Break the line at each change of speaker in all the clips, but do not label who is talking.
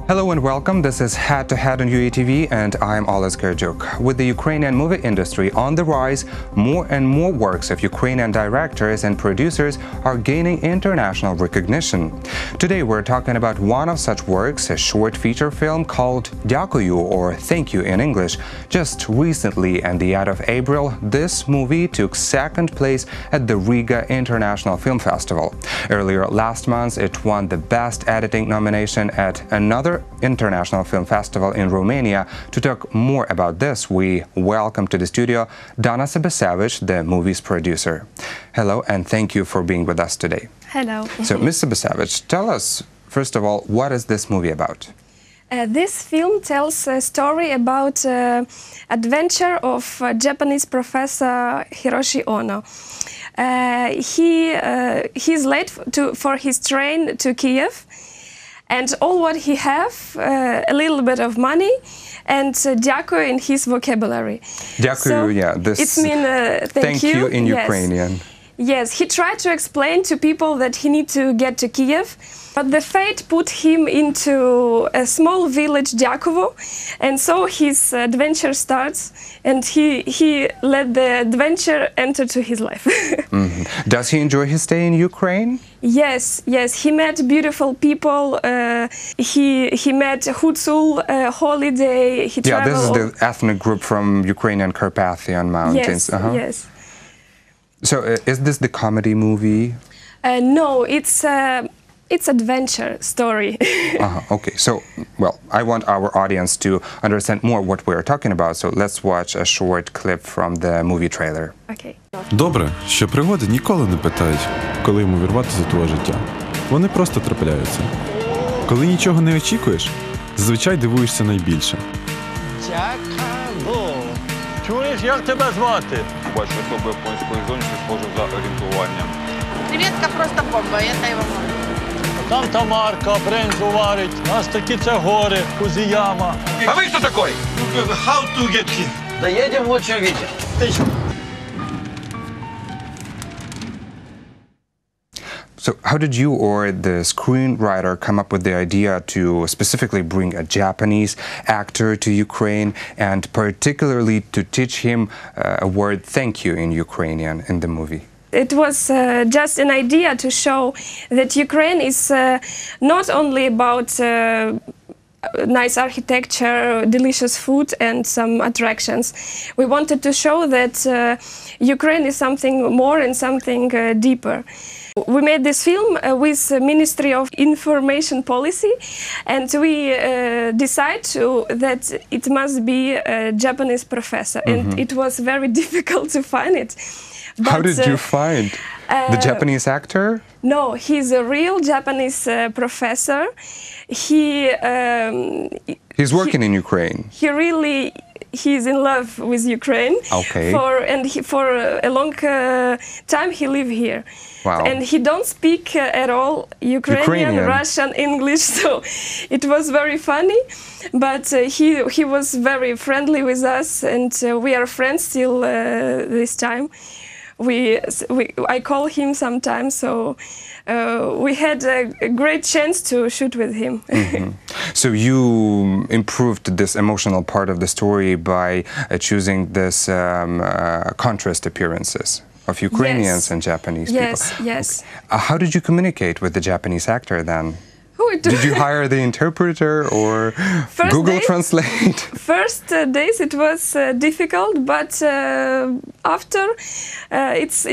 Hello and welcome. This is Head to Head on UATV and I'm Oles Gerjuk. With the Ukrainian movie industry on the rise, more and more works of Ukrainian directors and producers are gaining international recognition. Today we're talking about one of such works, a short feature film called Dyakuyu, or Thank You in English. Just recently, at the end of April, this movie took second place at the Riga International Film Festival. Earlier last month, it won the Best Editing nomination at another International Film Festival in Romania. To talk more about this, we welcome to the studio Dana Sebesevych, the movie's producer. Hello, and thank you for being with us today.
Hello.
So, Ms. Sebesevych, tell us, first of all, what is this movie about?
This film tells a story about adventure of Japanese professor Hiroshi Ono. He's late for his train to Kiev, and all what he have, a little bit of money, and Dyakuyu in his vocabulary.
Dyakuyu, so yeah, this
it's mean thank you
in
yes.
Ukrainian.
Yes, he tried to explain to people that he need to get to Kiev, but the fate put him into a small village, Dyakuyu, and so his adventure starts, and he let the adventure enter to his life.
Does he enjoy his stay in Ukraine?
Yes, he met beautiful people, he met Hutsul holiday, he traveled.
Yeah, this is the ethnic group from Ukrainian Carpathian Mountains.
Yes, yes.
So, is this the comedy movie?
No, it's adventure story.
Okay, so, well, I want our audience to understand more what we're talking about, so let's watch a short clip from the movie trailer.
Okay.
Добре, що пригоди ніколи не питають, коли йому вірватися за твого життя. Вони просто трапляються. Коли нічого не очікуєш, зазвичай дивуєшся найбільше.
Дякую. Чуєш, як тебе звати?
Бачу особи японської зони, що схоже за орієнтуванням.
Креветка просто бомба, это его мама.
Там Тамарка бринзу варить, у нас такі це гори, Кузіяма.
А ви хто такой?
How to get here?
Доедем, вот что видим.
Ти що?
So, how did you or the screenwriter come up with the idea to specifically bring a Japanese actor to Ukraine and particularly to teach him a word thank you in Ukrainian in the movie?
It was just an idea to show that Ukraine is not only about nice architecture, delicious food and some attractions. We wanted to show that Ukraine is something more and something deeper. We made this film with the Ministry of Information Policy, and we decided that it must be a Japanese professor, and it was very difficult to find it. But,
how did you find the Japanese actor?
No, he's a real Japanese professor.
He's working in Ukraine.
He's in love with Ukraine.
Okay.
For a long time he lived here.
Wow.
And he don't speak at all Ukrainian, Russian, English, so it was very funny. But he was very friendly with us, and we are friends till this time. I call him sometimes, so we had a great chance to shoot with him.
So you improved this emotional part of the story by choosing this contrast appearances of Ukrainians and Japanese people.
Yes.
How did you communicate with the Japanese actor then? Did you hire the interpreter or Google Translate?
First days it was difficult, but after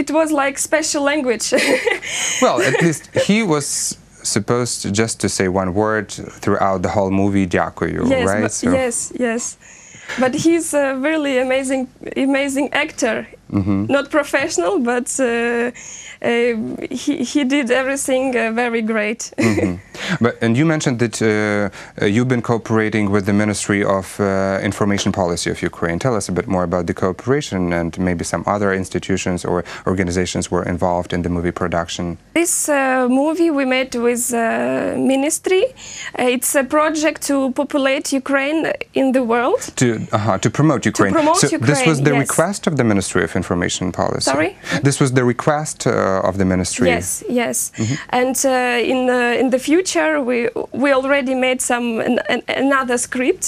it was like special language.
Well, at least he was supposed just to say one word throughout the whole movie, Dyakuyu, right?
Yes. But he's a really amazing actor. Not professional, but he did everything very great.
And you mentioned that you've been cooperating with the Ministry of Information Policy of Ukraine. Tell us a bit more about the cooperation, and maybe some other institutions or organizations were involved in the movie production.
This movie we made with Ministry. It's a project to populate Ukraine in the world.
To promote Ukraine.
To promote Ukraine,
this was the
yes.
request of the Ministry of Information Policy.
Sorry?
This was the request of the ministry.
Yes, yes. And in the future, we already made another script.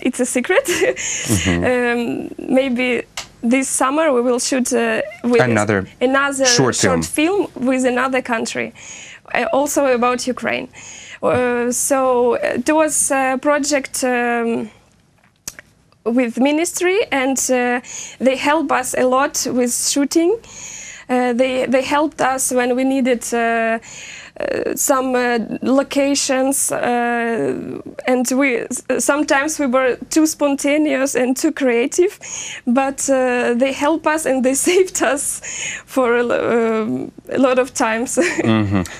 It's a secret. Maybe this summer we will shoot with
another short
film with another country, also about Ukraine. So it was a project with ministry, and they helped us a lot with shooting. They helped us when we needed some locations, and sometimes we were too spontaneous and too creative, but they helped us and they saved us for a lot of times.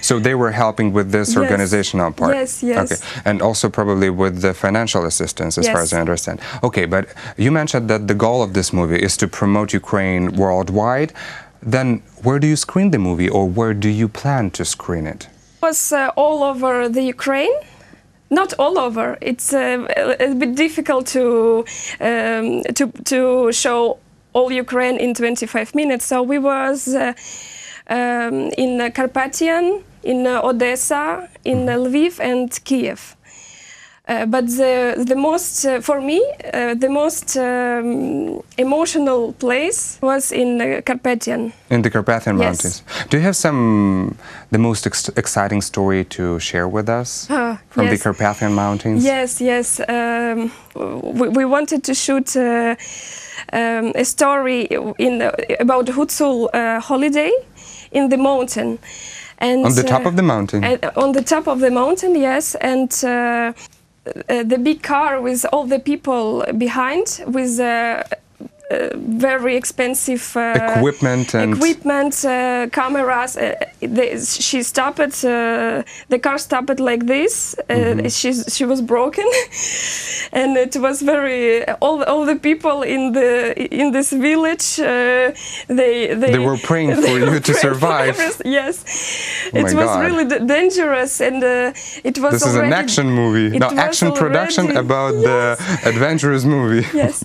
So they were helping with this organizational part.
Yes, yes.
Okay, and also probably with the financial assistance, as far as I understand. Okay, but you mentioned that the goal of this movie is to promote Ukraine worldwide. Then where do you screen the movie, or where do you plan to screen it?
It was all over the Ukraine. Not all over. It's a bit difficult to show all Ukraine in 25 minutes. So we was in Carpathian, in Odessa, in Lviv and Kiev. But the most, for me, the most emotional place was in Carpathian.
In the Carpathian Mountains. Do you have the most exciting story to share with us from the Carpathian Mountains?
Yes, yes. We wanted to shoot a story about Hutsul holiday in the mountain. And,
on the top of the mountain?
On the top of the mountain, yes. And the big car with all the people behind, with very expensive
equipment,
cameras. She stopped. The car stopped like this. She was broken, and it was very. All the people in this village. They
were praying for you to survive.
Yes, it was really dangerous, and it was.
This is an action movie, no action production about the adventurous movie.
Yes,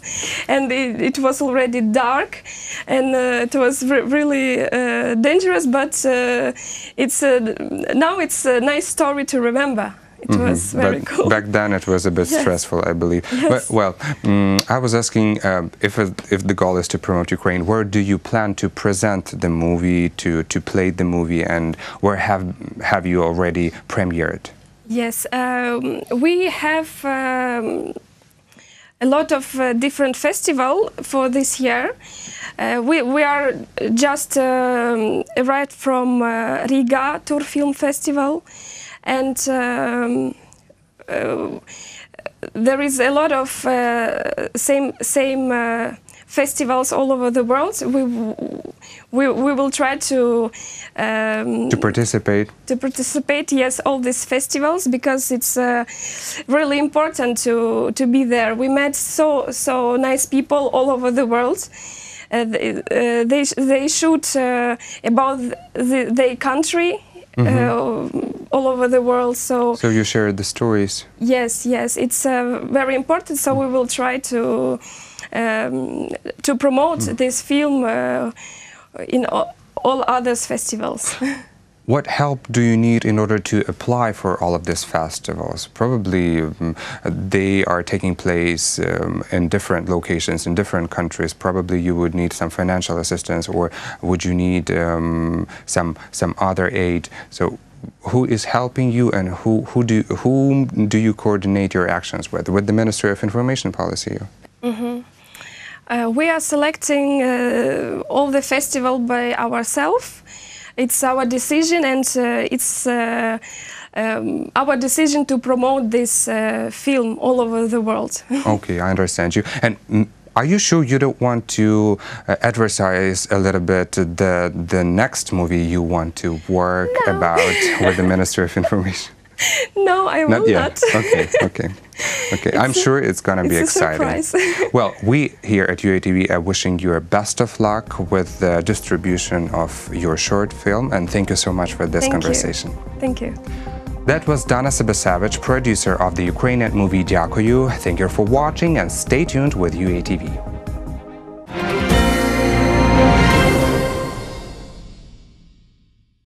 and it was already dark, and it was really dangerous, but now it's a nice story to remember. It was very cool.
Back then it was a bit stressful, I believe.
Yes.
But, well, I was asking if the goal is to promote Ukraine, where do you plan to present the movie, to play the movie, and where have you already premiered?
Yes, we have a lot of different festivals for this year. We are just arrived from Riga Film Festival, and there is a lot of same festivals all over the world. We will try to
participate.
To participate, yes, all these festivals, because it's really important to be there. We met so nice people all over the world. They shoot about their country. All over the world, so
you share the stories.
Yes, it's very important. So we will try to promote this film in all other festivals.
What help do you need in order to apply for all of these festivals? Probably they are taking place in different locations, in different countries. Probably you would need some financial assistance, or would you need some other aid? So who is helping you, and whom do you coordinate your actions with? With the Ministry of Information Policy?
We are selecting all the festival by ourselves. It's our decision, and it's our decision to promote this film all over the world.
Okay, I understand you. And are you sure you don't want to advertise a little bit the next movie you want to work about with the Ministry of Information?
No, I will not.
Okay. I'm sure it's going to be exciting.
It's a surprise.
Well, we here at UATV are wishing you a best of luck with the distribution of your short film, and thank you so much for this conversation.
Thank you.
That was Dana Sebesevych, producer of the Ukrainian movie Dyakuyu. Thank you for watching, and stay tuned with UATV.